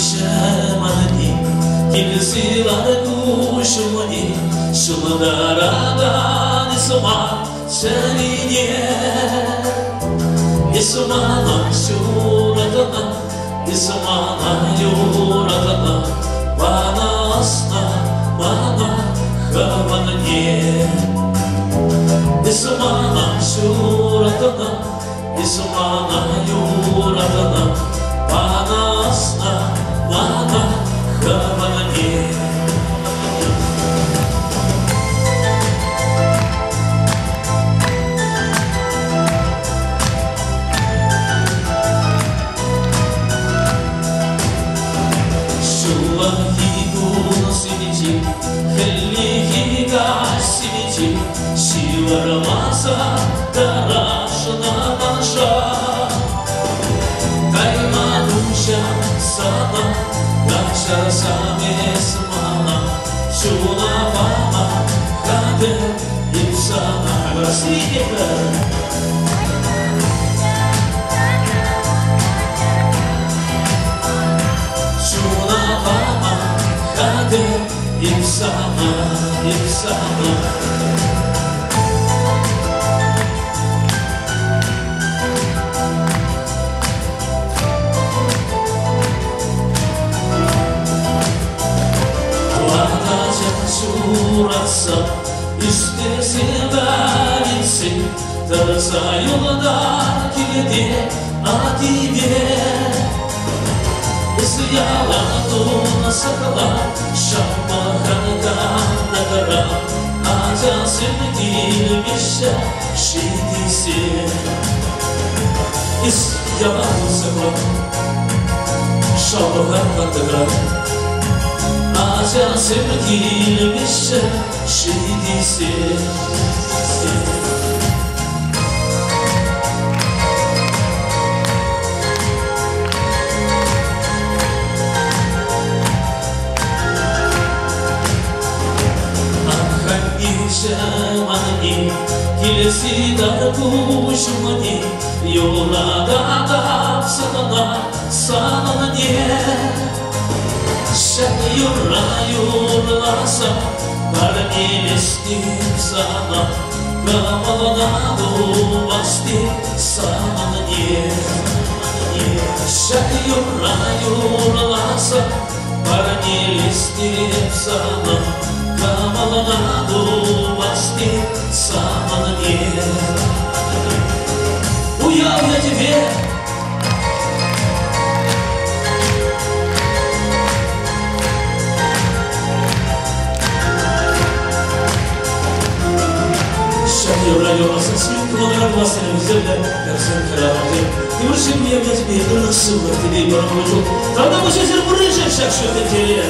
Şemani, kilisiler kuşumani, şumadaradan isma seniniye, ismana şuradana, ismana yuradana, bana asla bana havaniye, ismana şuradana, ismana yuradana, bana asla bana havaniye. خليه قاسيتي شيور ماسا دراشنا ماشا دايما نمشى سما نمشى سامي اسمانا شونا ماما قادر يبسانا رسيبا شونا ماما قادر يبسانا يبسانا وانا جنسوراتsa üstesi verilsin Tarsa yoldan kilidi adiye Isyaladuna sakala Şahmahanka nagara Aca sevdilmiş şidisi Isyaladuna sakala Şahmahanka nagara Aca sevdilmiş şidisi Şemani, kilisiler kuşumani, yollarda da sana niye? Sen yurlarsa, kalbim istim sana, kamalına basti sana niye? Sen yurlarsa, kalbim istim sana, kamalına basti sana niye? Уяв я тебе, шагнем районаса, светло на глазах земля, как сын караваны. И больше мне тебе, но на сумму тебе и барабанжу. Тогда мы сейчас рыбу рыжим, шаг, что это теле.